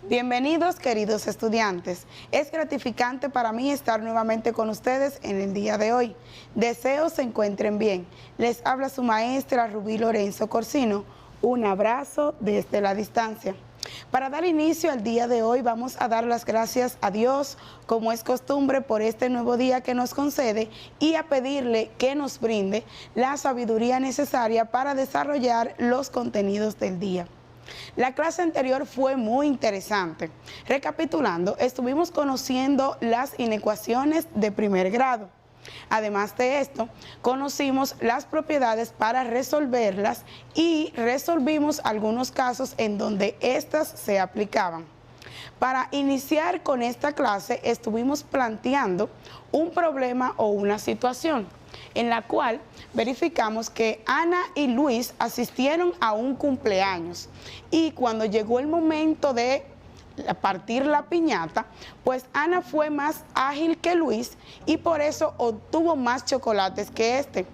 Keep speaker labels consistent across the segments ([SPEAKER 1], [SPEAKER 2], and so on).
[SPEAKER 1] Bienvenidos, queridos estudiantes. Es gratificante para mí estar nuevamente con ustedes en el día de hoy. Deseo se encuentren bien. Les habla su maestra Rubí Lorenzo Corsino. Un abrazo desde la distancia. Para dar inicio al día de hoy vamos a dar las gracias a Dios, como es costumbre, por este nuevo día que nos concede y a pedirle que nos brinde la sabiduría necesaria para desarrollar los contenidos del día. La clase anterior fue muy interesante. Recapitulando, estuvimos conociendo las inecuaciones de primer grado. Además de esto, conocimos las propiedades para resolverlas y resolvimos algunos casos en donde éstas se aplicaban. Para iniciar con esta clase, estuvimos planteando un problema o una situación en la cual verificamos que Ana y Luis asistieron a un cumpleaños y cuando llegó el momento de partir la piñata, pues Ana fue más ágil que Luis y por eso obtuvo más chocolates que este.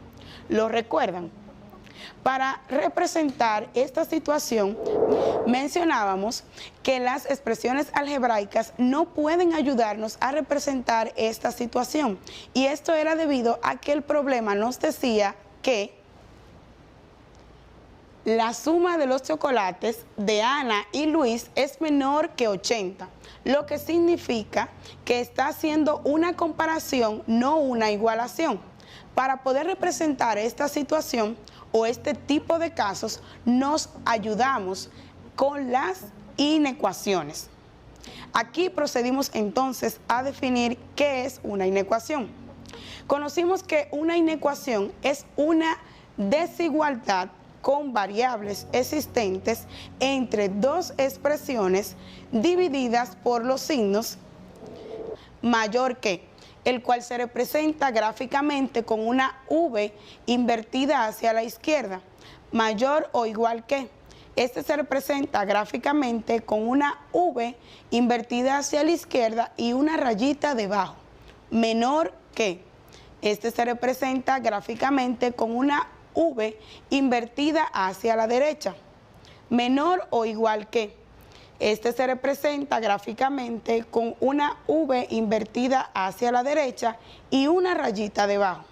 [SPEAKER 1] ¿Lo recuerdan? Para representar esta situación, mencionábamos que las expresiones algebraicas no pueden ayudarnos a representar esta situación. Y esto era debido a que el problema nos decía que la suma de los chocolates de Ana y Luis es menor que 80, lo que significa que está haciendo una comparación, no una igualación. Para poder representar esta situación o este tipo de casos, nos ayudamos con las inecuaciones. Aquí procedimos entonces a definir qué es una inecuación. Conocimos que una inecuación es una desigualdad con variables existentes entre dos expresiones divididas por los signos mayor que, el cual se representa gráficamente con una V invertida hacia la izquierda, mayor o igual que. Este se representa gráficamente con una V invertida hacia la izquierda y una rayita debajo, menor que. Este se representa gráficamente con una V invertida hacia la derecha, menor o igual que. Este se representa gráficamente con una V invertida hacia la derecha y una rayita debajo.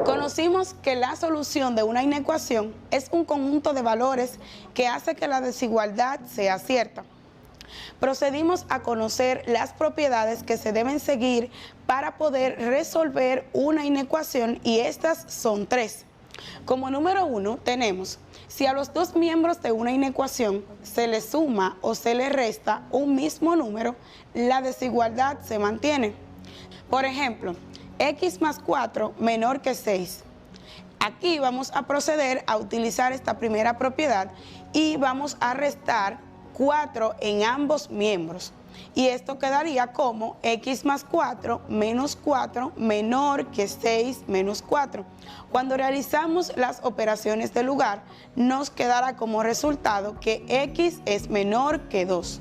[SPEAKER 1] Conocimos que la solución de una inecuación es un conjunto de valores que hace que la desigualdad sea cierta. Procedimos a conocer las propiedades que se deben seguir para poder resolver una inecuación y estas son tres. Como número 1 tenemos, si a los dos miembros de una inecuación se le suma o se le resta un mismo número, la desigualdad se mantiene. Por ejemplo, x más 4 menor que 6. Aquí vamos a proceder a utilizar esta primera propiedad y vamos a restar 4 en ambos miembros. Y esto quedaría como x más 4 menos 4 menor que 6 menos 4. Cuando realizamos las operaciones de lugar, nos quedará como resultado que x es menor que 2.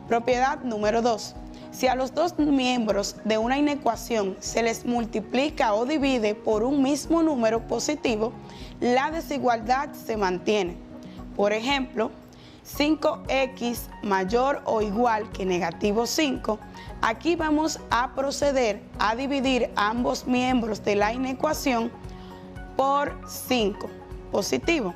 [SPEAKER 1] Propiedad número 2. Si a los dos miembros de una inecuación se les multiplica o divide por un mismo número positivo, la desigualdad se mantiene. Por ejemplo, 5x mayor o igual que negativo 5, aquí vamos a proceder a dividir ambos miembros de la inecuación por 5, positivo.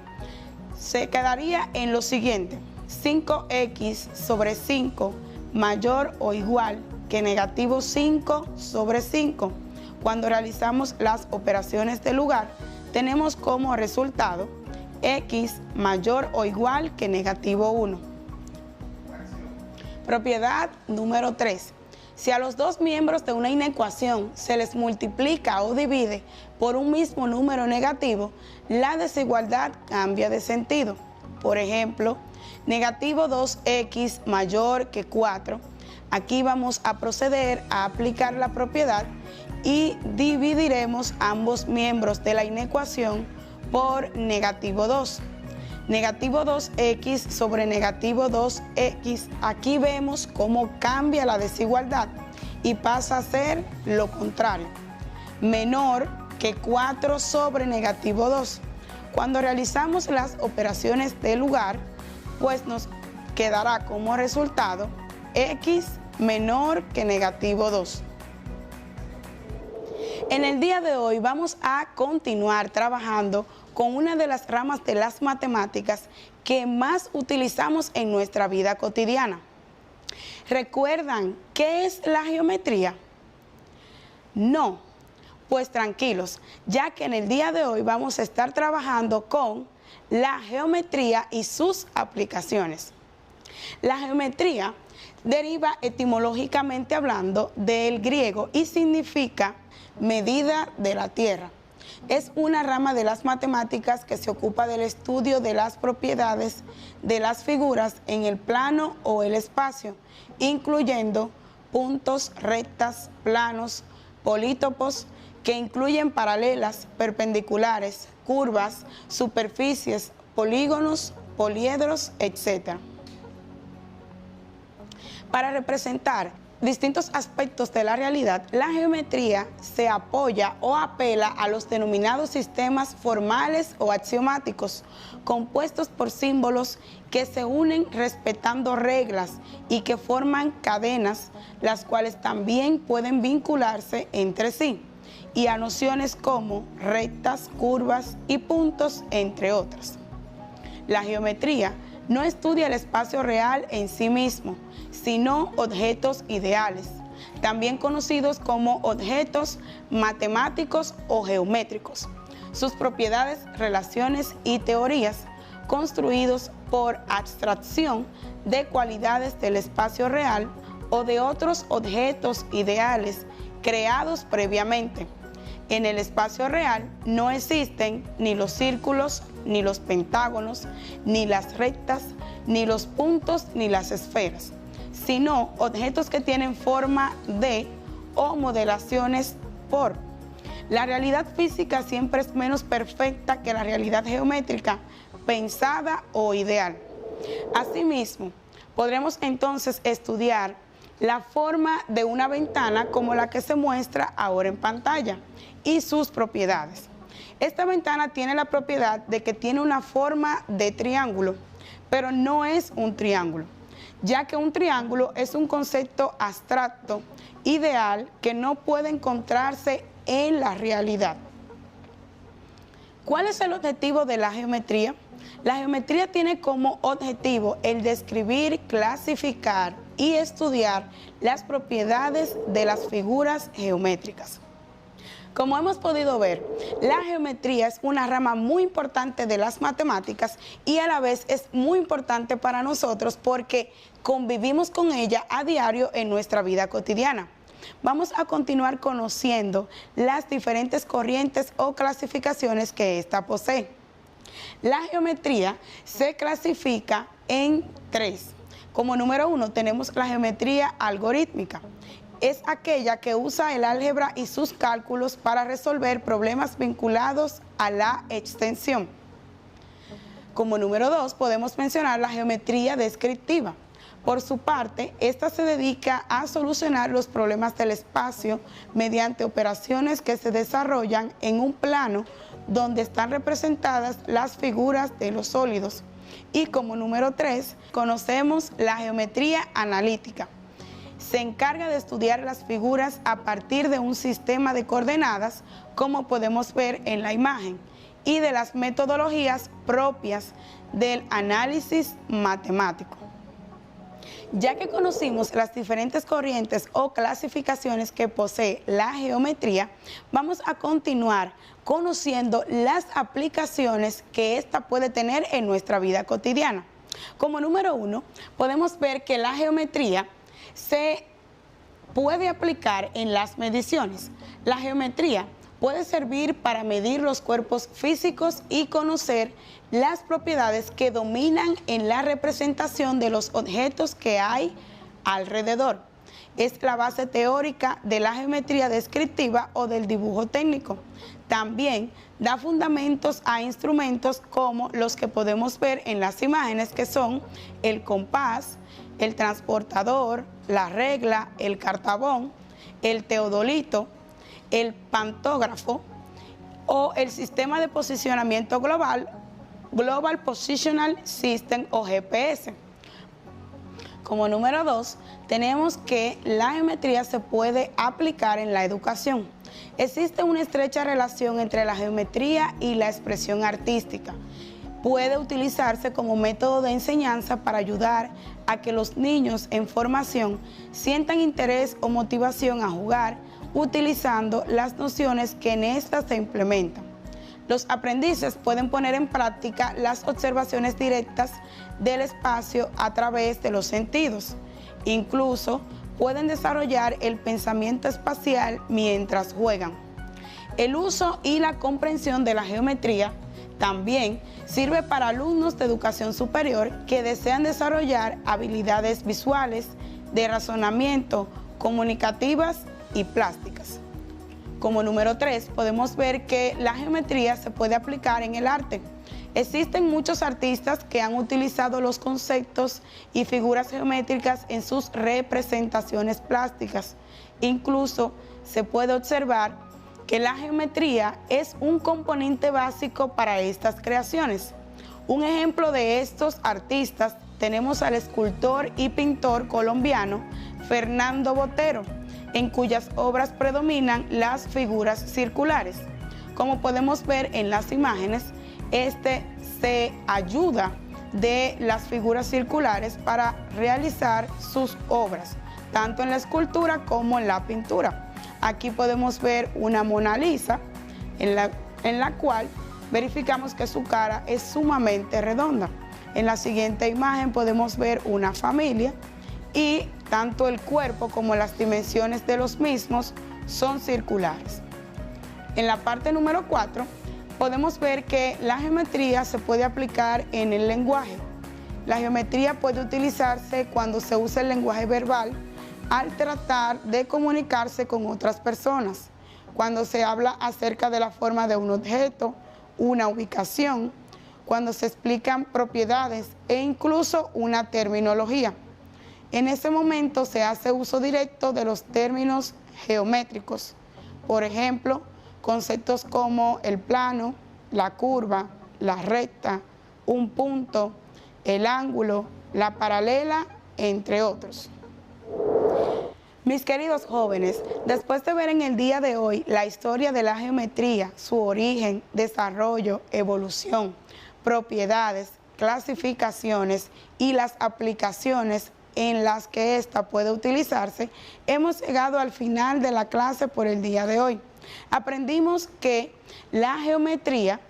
[SPEAKER 1] Se quedaría en lo siguiente, 5x sobre 5 mayor o igual que negativo 5 sobre 5. Cuando realizamos las operaciones de lugar, tenemos como resultado x mayor o igual que negativo 1. Propiedad número 3. Si a los dos miembros de una inecuación se les multiplica o divide por un mismo número negativo, la desigualdad cambia de sentido. Por ejemplo, negativo 2x mayor que 4. Aquí vamos a proceder a aplicar la propiedad y dividiremos ambos miembros de la inecuación por negativo 2. Negativo 2x sobre negativo 2x, aquí vemos cómo cambia la desigualdad y pasa a ser lo contrario, menor que 4 sobre negativo 2. Cuando realizamos las operaciones de lugar, pues nos que dará como resultado x menor que negativo 2. En el día de hoy vamos a continuar trabajando con una de las ramas de las matemáticas que más utilizamos en nuestra vida cotidiana. ¿Recuerdan qué es la geometría? No, pues tranquilos, ya que en el día de hoy vamos a estar trabajando con la geometría y sus aplicaciones. La geometría deriva etimológicamente hablando del griego y significa medida de la tierra. Es una rama de las matemáticas que se ocupa del estudio de las propiedades de las figuras en el plano o el espacio, incluyendo puntos, rectas, planos, polítopos, que incluyen paralelas, perpendiculares, curvas, superficies, polígonos, poliedros, etc. Para representar distintos aspectos de la realidad, la geometría se apoya o apela a los denominados sistemas formales o axiomáticos, compuestos por símbolos que se unen respetando reglas y que forman cadenas, las cuales también pueden vincularse entre sí, y a nociones como rectas, curvas y puntos, entre otras. La geometría no estudia el espacio real en sí mismo, sino objetos ideales, también conocidos como objetos matemáticos o geométricos, sus propiedades, relaciones y teorías, construidos por abstracción de cualidades del espacio real o de otros objetos ideales creados previamente. En el espacio real no existen ni los círculos, ni los pentágonos, ni las rectas, ni los puntos, ni las esferas, sino objetos que tienen forma de o modelaciones por. La realidad física siempre es menos perfecta que la realidad geométrica, pensada o ideal. Asimismo, podremos entonces estudiar la forma de una ventana como la que se muestra ahora en pantalla y sus propiedades. Esta ventana tiene la propiedad de que tiene una forma de triángulo, pero no es un triángulo, ya que un triángulo es un concepto abstracto, ideal, que no puede encontrarse en la realidad. ¿Cuál es el objetivo de la geometría? La geometría tiene como objetivo el describir, clasificar y estudiar las propiedades de las figuras geométricas. Como hemos podido ver, la geometría es una rama muy importante de las matemáticas y a la vez es muy importante para nosotros porque convivimos con ella a diario en nuestra vida cotidiana. Vamos a continuar conociendo las diferentes corrientes o clasificaciones que ésta posee. La geometría se clasifica en tres. Como número 1 tenemos la geometría algorítmica. Es aquella que usa el álgebra y sus cálculos para resolver problemas vinculados a la extensión. Como número 2 podemos mencionar la geometría descriptiva. Por su parte, esta se dedica a solucionar los problemas del espacio mediante operaciones que se desarrollan en un plano donde están representadas las figuras de los sólidos. Y como número 3, conocemos la geometría analítica. Se encarga de estudiar las figuras a partir de un sistema de coordenadas, como podemos ver en la imagen, y de las metodologías propias del análisis matemático. Ya que conocimos las diferentes corrientes o clasificaciones que posee la geometría, vamos a continuar conociendo las aplicaciones que ésta puede tener en nuestra vida cotidiana. Como número 1, podemos ver que la geometría se puede aplicar en las mediciones. La geometría puede servir para medir los cuerpos físicos y conocer las propiedades que dominan en la representación de los objetos que hay alrededor. Es la base teórica de la geometría descriptiva o del dibujo técnico. También da fundamentos a instrumentos como los que podemos ver en las imágenes, que son el compás, el transportador, la regla, el cartabón, el teodolito, el pantógrafo o el sistema de posicionamiento global, Global Positional System o GPS. Como número 2, tenemos que la geometría se puede aplicar en la educación. Existe una estrecha relación entre la geometría y la expresión artística. Puede utilizarse como método de enseñanza para ayudar a que los niños en formación sientan interés o motivación a jugar, utilizando las nociones que en éstas se implementan. Los aprendices pueden poner en práctica las observaciones directas del espacio a través de los sentidos. Incluso pueden desarrollar el pensamiento espacial mientras juegan. El uso y la comprensión de la geometría también sirve para alumnos de educación superior que desean desarrollar habilidades visuales, de razonamiento, comunicativas y plásticas. Como número 3, podemos ver que la geometría se puede aplicar en el arte. Existen muchos artistas que han utilizado los conceptos y figuras geométricas en sus representaciones plásticas. Incluso se puede observar que la geometría es un componente básico para estas creaciones. Un ejemplo de estos artistas tenemos al escultor y pintor colombiano Fernando Botero, en cuyas obras predominan las figuras circulares. Como podemos ver en las imágenes, este se ayuda de las figuras circulares para realizar sus obras, tanto en la escultura como en la pintura. Aquí podemos ver una Mona Lisa, en la cual verificamos que su cara es sumamente redonda. En la siguiente imagen podemos ver una familia y tanto el cuerpo como las dimensiones de los mismos son circulares. En la parte número 4 podemos ver que la geometría se puede aplicar en el lenguaje. La geometría puede utilizarse cuando se usa el lenguaje verbal al tratar de comunicarse con otras personas, cuando se habla acerca de la forma de un objeto, una ubicación, cuando se explican propiedades e incluso una terminología. En ese momento se hace uso directo de los términos geométricos. Por ejemplo, conceptos como el plano, la curva, la recta, un punto, el ángulo, la paralela, entre otros. Mis queridos jóvenes, después de ver en el día de hoy la historia de la geometría, su origen, desarrollo, evolución, propiedades, clasificaciones y las aplicaciones en las que ésta puede utilizarse, hemos llegado al final de la clase por el día de hoy. Aprendimos que la geometría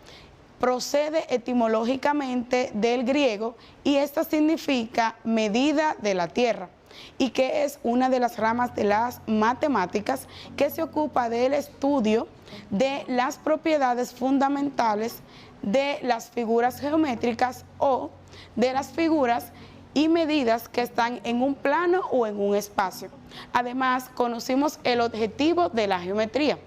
[SPEAKER 1] procede etimológicamente del griego y esta significa medida de la tierra, y que es una de las ramas de las matemáticas que se ocupa del estudio de las propiedades fundamentales de las figuras geométricas o de las figuras y medidas que están en un plano o en un espacio. Además, conocimos el objetivo de la geometría.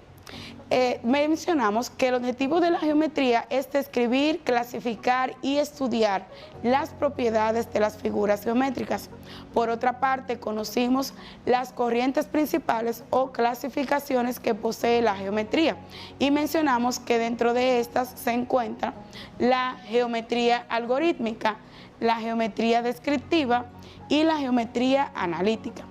[SPEAKER 1] Mencionamos que el objetivo de la geometría es describir, clasificar y estudiar las propiedades de las figuras geométricas. Por otra parte, conocimos las corrientes principales o clasificaciones que posee la geometría y mencionamos que dentro de estas se encuentra la geometría algorítmica, la geometría descriptiva y la geometría analítica.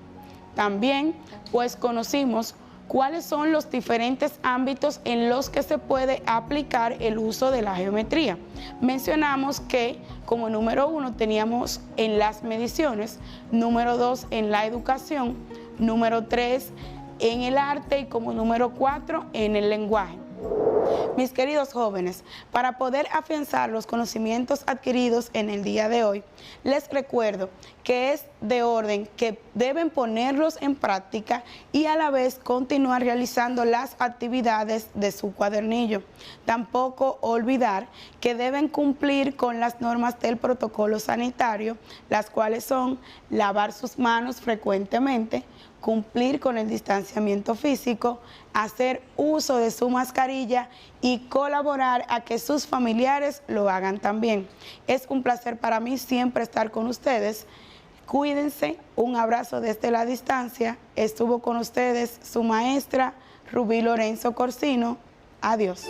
[SPEAKER 1] También pues conocimos cuáles son los diferentes ámbitos en los que se puede aplicar el uso de la geometría. Mencionamos que como número 1 teníamos en las mediciones, número 2 en la educación, número 3 en el arte y como número 4 en el lenguaje. Mis queridos jóvenes, para poder afianzar los conocimientos adquiridos en el día de hoy, les recuerdo que es de orden que deben ponerlos en práctica y a la vez continuar realizando las actividades de su cuadernillo. Tampoco olvidar que deben cumplir con las normas del protocolo sanitario, las cuales son lavar sus manos frecuentemente, cumplir con el distanciamiento físico, hacer uso de su mascarilla y colaborar a que sus familiares lo hagan también. Es un placer para mí siempre estar con ustedes. Cuídense, un abrazo desde la distancia. Estuvo con ustedes su maestra Rubí Lorenzo Corsino. Adiós.